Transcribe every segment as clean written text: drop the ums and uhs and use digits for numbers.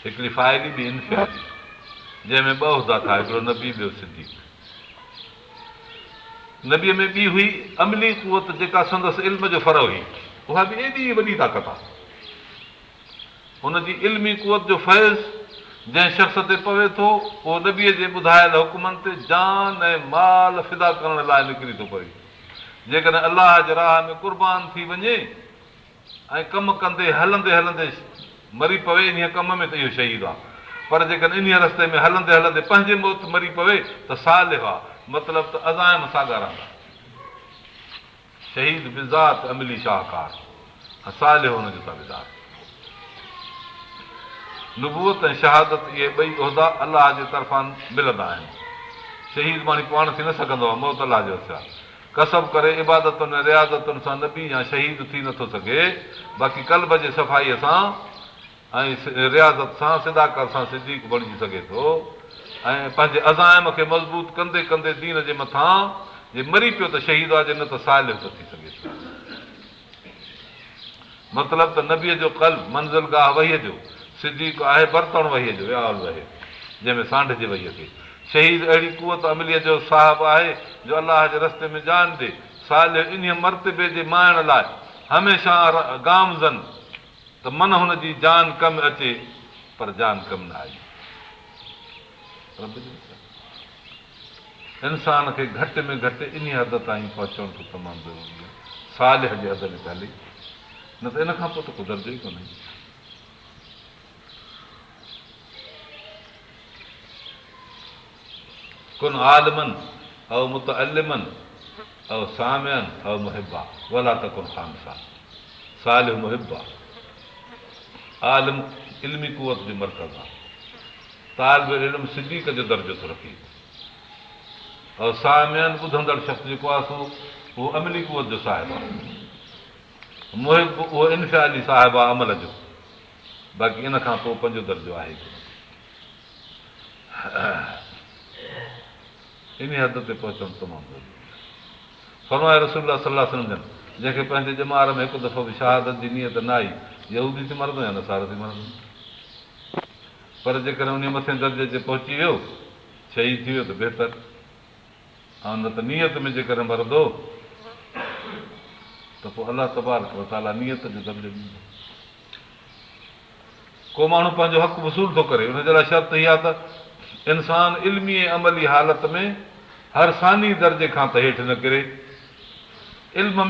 हिकिड़ी फ़ाइली ॿी इनफ़ियाली, जंहिंमें ॿ उहिदा था, हिकिड़ो नबी ॿियो सिद्दीक़। नबीअ में ॿी हुई अमली कुवत जेका संदसि इल्म जो फर हुई, उहा बि एॾी वॾी ताक़त आहे। हुनजी इल्मी कुवत जो फैज़ जंहिं शख़्स ते पवे थो, उहो नबीअ जे ॿुधायल हुकुमनि ते जान ऐं माल फिदा करण लाइ निकिरी थो पवे। जेकॾहिं अलाह जे राह में क़ुर्बान थी वञे ऐं कमु कंदे हलंदे हलंदे मरी पवे इन कम में, त इहो शहीद आहे। पर जेकॾहिं इन रस्ते में हलंदे हलंदे पंहिंजे मौत मरी पवे त सालिह आहे, मतिलबु त अज़ाइम साॻा रहंदा। शहीद बिज़ात अमली शाहकार, सालिह हुनजो ताबेदार। नुबूअत ऐं शहादत इहे ॿई उहिदा अलाह जे तरफ़ां मिलंदा आहिनि। शहीद माण्हू पाण थी न सघंदो आहे, मौत अलाह जो आहे। कसब करे इबादतुनि ऐं रियाज़तुनि सां नबी या शहीद थी नथो सघे, बाक़ी कल्ब जे सफ़ाईअ सां ऐं रियाज़त सां सिदाकत सां सिद्दीक़ बणिजी सघे थो। ऐं पंहिंजे अज़ाइम खे मज़बूत कंदे कंदे दीन जे मथां जे मरी पियो त शहीद आहे, जे न त सालिह थो थी सघे थो। मतिलबु त नबीअ जो क़ल्ब मंज़िलगाह वहीअ जो, सिद्दीक़ आहे बर्तन वहीअ जो, वियाल वहे जंहिंमें सांढ जे वहीअ खे। शहीद अहिड़ी कुवत अमलीअ जो साहिब आहे जो अलाह जे रस्ते में जान ॾे। सालिह इन मर्तबे जे माइण लाइ हमेशह गामज़न त मन हुनजी जान कमु अचे, पर जान कमु न आई। इंसान खे घटि में घटि इन हद ताईं पहुचणु त तमामु ज़रूरी आहे, सालिह जे हद में हले, न त इन खां पोइ त को दर्जो ई कोन्हे। कुन आलिमन औ मुतअल्लिमन औ सामिअन औ मुहिब्बा वला तकुन खामसा। सालिह मुहिब्बा, आलिम इल्मी कुवत जो मर्कज़ आहे, तालिब इल्म सिद्दीक़ जो दर्जो थो रखे। और सामिअन ॿुधंदड़ शख़्स जेको आहे उहो अमली कुवत जो साहिब आहे। मुहिब उहो इनफ़ियाली साहिब आहे अमल जो, बाक़ी इन खां पोइ पंहिंजो दर्जो आहे। इन हद ते पहुचणु तमामु ज़रूरी आहे। फरमाए रसूलुल्लाह सल्लल्लाहु अलैहि वसल्लम जंहिंखे पंहिंजे ॼमार में हिकु दफ़ो बि शहादत जी नियत न आई, यहूदी थी मरंदो या नसारो थी मरंदो, पर जेकॾहिं उन मथे दर्जे ते पहुची वियो, शहीद थी वियो त बहितर। ऐं न त नियत में जेकॾहिं मरंदो त पोइ अलाह तबारक व तआला नियत जो दर्जो ॾींदो। को माण्हू पंहिंजो हक़ वसूल थो करे, हुनजे लाइ शर्त इहा आहे त इंसान इल्मी ऐं अमली हालत में हर सानी दर्जे खां त हेठि न किरे। इल्म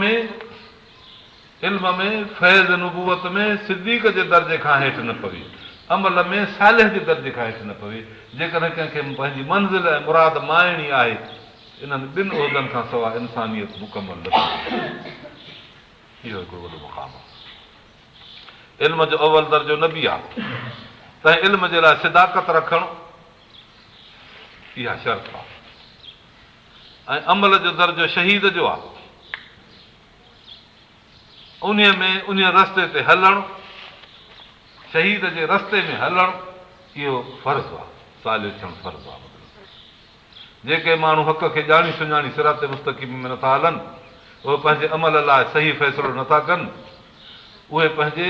में फैज़ नुबूवत में सिद्दीक़ जे दर्जे खां हेठि न पवे, अमल में सालिह जे दर्जे खां हेठि न पवे। जेकॾहिं कंहिंखे पंहिंजी मंज़िल ऐं मुराद माइणी आहे, इन्हनि ॿिनि उहिदनि खां सवाइ इंसानियत मुकमल न थी। इहो हिकिड़ो वॾो मुक़ाम आहे। इल्म जो अवल दर्जो नबी आहे, तंहिं इल्म जे लाइ सिदाकत रखणु इहा शर्त आहे। ऐं अमल जो दर्जो शहीद जो आहे, उन रस्ते ते हलणु, शहीद जे रस्ते में हलणु इहो फर्ज़ आहे, सालिह थियणु फर्ज़ आहे। जेके माण्हू हक़ खे ॼाणी सुञाणी सिरात मुस्तक़ीम में नथा हलनि, उहे पंहिंजे अमल लाइ सही फ़ैसिलो नथा कनि, उहे पंहिंजे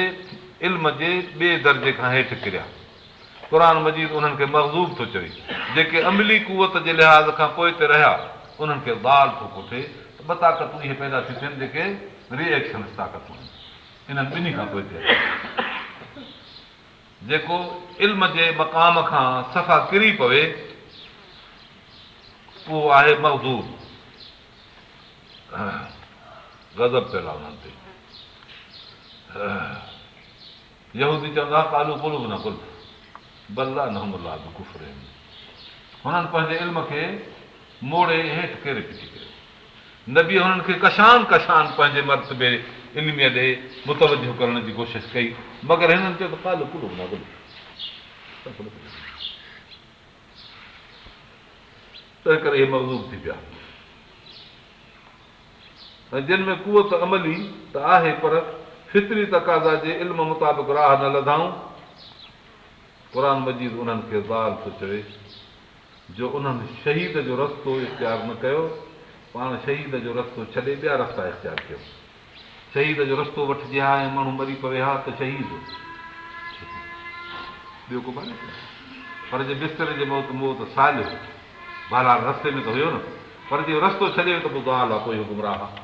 इल्म जे ॿिए दर्जे खां हेठि किरिया। क़ुर मजीद उन्हनि खे मग़ज़ूब थो चवे। जेके अमली कुवत जे लिहाज़ खां पोइ ते रहिया, उन्हनि खे दाल थो कोठे। ॿ ताक़तूं इहे पैदा थी थियनि जेके रिएक्शन ताक़तूं आहिनि, इन्हनि ॿिन्ही खां पोइ ते। जेको इल्म जे मक़ाम खां सफ़ा किरी पवे, उहो आहे मग़ज़ूब, गज़ब पियल आहे उन्हनि ते। यहूदी चवंदा कालू कुलूब न कुल बल्ला न हमला कुफर। हुननि पंहिंजे इल्म खे मोड़े हेठि केरे पिटी करे। नबी हुननि खे कशान कशान पंहिंजे मर्तबे इल्मीअ ॾे मुतवजो करण जी कोशिशि कई, मगर हिननि चयो त कालू कुलूब न कुल। तंहिं करे इहे मग़ज़ूब थी पिया। ऐं जिन में कुवत अमली त आहे, पर फितरी तक़ाज़ा जे इल्म मुताबिक़ राह न लधाऊं। क़ुर मजीद उन्हनि खे ज़ाल थो चवे जो उन्हनि शहीद जो रस्तो इख़्तियार न कयो, पाण शहीद जो रस्तो छॾे ॿिया रस्ता इख़्तियार कयो। शहीद जो रस्तो वठिजे हा ऐं माण्हू मरी पवे हा त शहीद ॿियो को कान्हे पर जे बिस्तरे जे मौत मूं त सालियो बहरहाल रस्ते में त हुयो न पर जे रस्तो छॾे त पोइ ॻाल्हि आहे पोइ इहो गुमराह आहे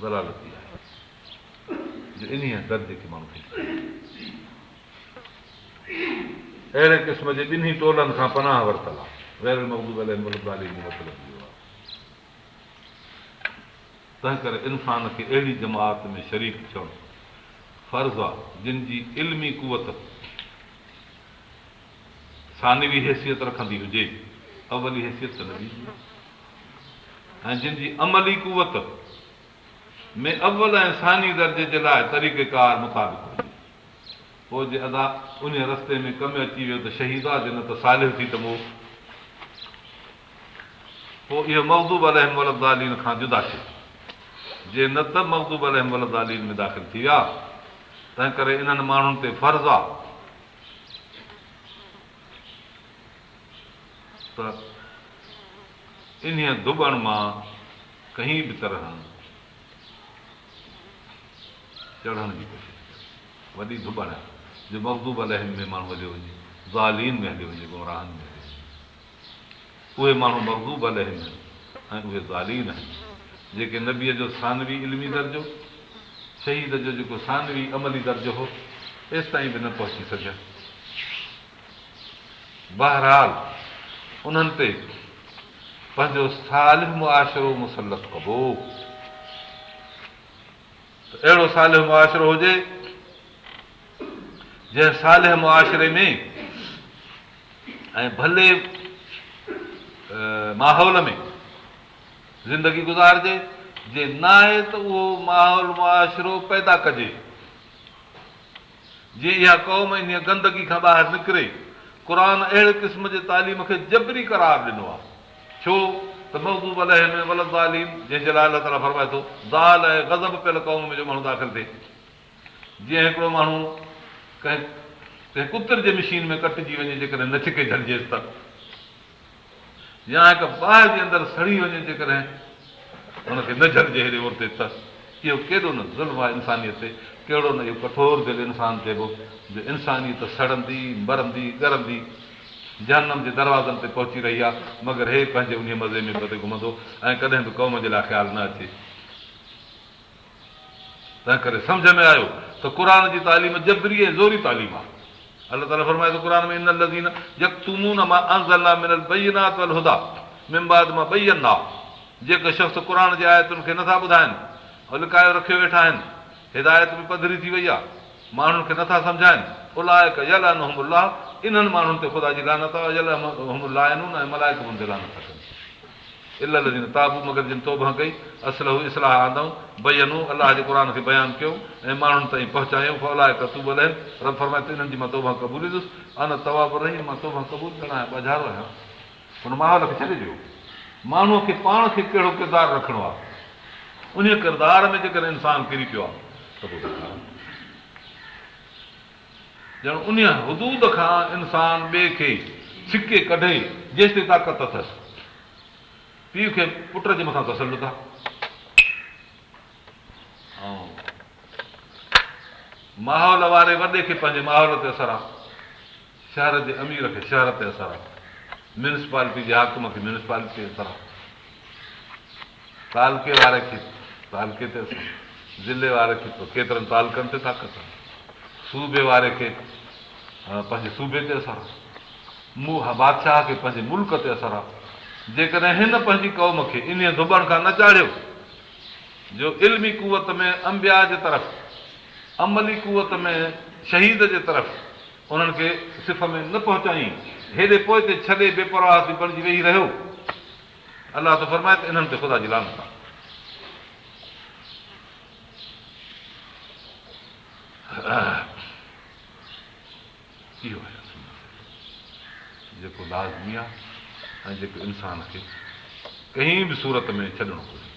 ज़लालती आहे जो इन दर्जे खे माण्हू खे अहिड़े क़िस्म जे ॿिन्ही टोलनि खां पनाह वरितल आहे गैर मग़दूब अलैहिम वलद्दालीन जो मतिलबु इहो आहे तंहिं करे इंसान खे अहिड़ी जमात में शरीक थियणु फ़र्ज़ु आहे जिन जी इल्मी कुवत सानवी हैसियत रखंदी हुजे अवली हैसियत त न ॾींदी ऐं जिन जी अमली कुवत में अव्वल ऐं सानी दर्जे जे लाइ तरीक़ेकार मुताबिक़ हुजे पोइ जे अदा उन रस्ते में कमु अची वियो त शहीद आहे जे न त सालिह थी त मूं पोइ इहो मग़दूब अलैहिम वलद्दालीन खां जुदा थिए जे न त मग़दूब अलैहिम वलद्दालीन में दाख़िल थी विया तंहिं करे इन्हनि माण्हुनि ते फ़र्ज़ु आहे त इन दुबण मां कंहिं बि तरह चढ़ण जी कोशिशि वॾी दुबण आहे जो मग़दूब अलैहिम में माण्हू हलियो वञे ज़ालीन में हलियो वञे गुमराहनि में हलियो वञे उहे माण्हू मग़दूब अलैहिम आहिनि ऐं उहे ज़ालीन आहिनि जेके नबीअ जो सानवी इल्मी दर्जो शहीद जो जेको सानवी अमली दर्जो हो एसि ताईं बि न पहुची सघिया बहरहाल उन्हनि ते पंहिंजो सालिह मुआशिरो मुसलत कबो त अहिड़ो सालिह मुआशिरो हुजे जंहिं सालिह मुआशिरे में ऐं भले माहौल में ज़िंदगी गुज़ारिजे जे न आहे त उहो माहौल मुआशिरो पैदा कजे जीअं इहा क़ौम इन गंदगी खां ॿाहिरि निकिरे क़ुर अहिड़े क़िस्म जे तालीम खे जबरी करार ॾिनो आहे छो त मग़दूब अलैहिम वलद्दालीन जंहिंजे लाइ अलाह ताला फरमाए थो ज़ाल ऐं ग़ज़ब पियल क़ौम में जो माण्हू दाख़िल थिए जीअं हिकिड़ो माण्हू कंहिं कुतर जे मशीन में कटिजी वञे जेकॾहिं न छिके झलिजेसि त या हिकु बाहि जे अंदरि सड़ी वञे जेकॾहिं हुनखे न झलिजे हेॾे ओर ते त इहो केॾो न ज़ुल्म आहे इंसानियत ते कहिड़ो न इहो कठोर दिलि इंसान चइबो जो इंसानियत सड़ंदी मरंदी ॻरंदी जहन्नम जे दरवाज़नि ते पहुची रही आहे मगर हे पंहिंजे उन मज़े में पते घुमंदो ऐं कॾहिं बि क़ौम जे लाइ ख़्यालु न अचे तंहिं करे सम्झ में आयो त क़ुर जी तालीम जबरी ऐं ज़ोरी तालीम आहे अलाह ताला फरमाए थो क़ुर में इन लज़ीन यक्तुमून मा अंज़लना मिनल बय्यिनात वल हुदा मिन बाद मा बय्यना जेके शख़्स क़ुर जे आयतुनि खे नथा ॿुधाइनि ऐं लिकायो रखियो वेठा आहिनि हिदायत बि पधरी थी वई आहे माण्हुनि खे नथा सम्झाइनि उलाइक यलअनहुमुल्लाह इन्हनि माण्हुनि ते ख़ुदा जी लानत आहे यलअनहुमुल्लाइनून ऐं मलाइक उन्हनि ते लानत कनि इल्ला लज़ीन ताबू मगर जिन तौबा कई असलहु इस्लाह आंदऊं बयनू अलाह जे क़ुर खे बयानु कयो ऐं माण्हुनि ताईं पहुचायूं फौलाइक तूब अलैहिम रब फरमाए थो इन्हनि जी मां तौबा क़बूल ॾिसुसि अन तवाब रही मां तौबा क़बूल करणु आहियां ॿाझारो आहियां हुन माहौल खे छॾे ॾियो माण्हूअ खे पाण खे कहिड़ो किरदारु रखिणो आहे उन किरदार में जेकॾहिं इंसानु किरी पियो आहे त पोइ ॼण उन हुदूद खां इंसानु ॿिए खे छिके कढे जेसि ताईं ताक़त अथसि पीउ खे पुट जे मथां तसलुत आहे ऐं माहौल वारे वॾे खे पंहिंजे माहौल ते असरु आहे शहर जे अमीर खे शहर ते असरु आहे म्यूनिसिपालिटी जे हाकिम खे म्यूनिसिपालिटी ते असरु आहे तालके वारे खे तालके ते असरु ज़िले वारे खे केतिरनि तालकनि ते ताक़त आहे सूबे वारे खे पंहिंजे सूबे ते असरु आहे बादशाह खे पंहिंजे मुल्क ते असरु आहे जेकॾहिं हिन पंहिंजी क़ौम खे इन दुबण खां न चाढ़ियो जो इल्मी कुवत में अंबिया जे तरफ़ अमली कुवत में शहीद जे तरफ़ उन्हनि खे सिफ़ में न पहुचाई हेॾे पोइ ते छॾे बेपरवाह थी बणिजी वेही रहियो अलाह त फरमाए त इन्हनि ते ख़ुदा जी लानत आहे इहो आहे जेको लाज़मी आहे ऐं जेको इंसान खे कंहिं बि सूरत में छॾणो घुरिजे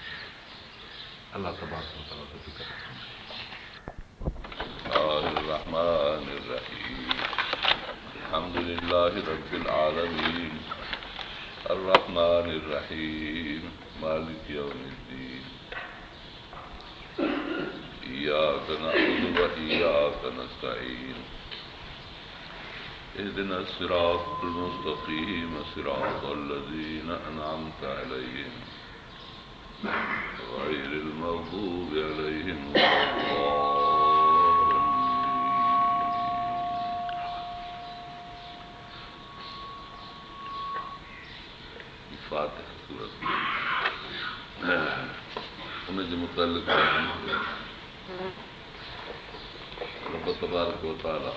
अलाह तबारक व तआला तौफ़ीक़ अता अल्हम्दुलिल्लाहि रब्बिल आलमीन अर्रहमानिर रहीम मालिकि यौमिद्दीन इय्याका नअबुदु व इय्याका नस्तईन اهدنا الصراط المستقيم صراط الذين أنعمت عليهم غير المغضوب عليهم ولا الضالين. فاتحة सूरत उनजे मुतालिक़ रब तबारक व तआला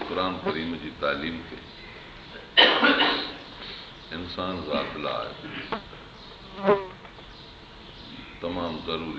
क़ुरान करीम जी तालीम खे इंसान ज़ात लाइ तमामु ज़रूरी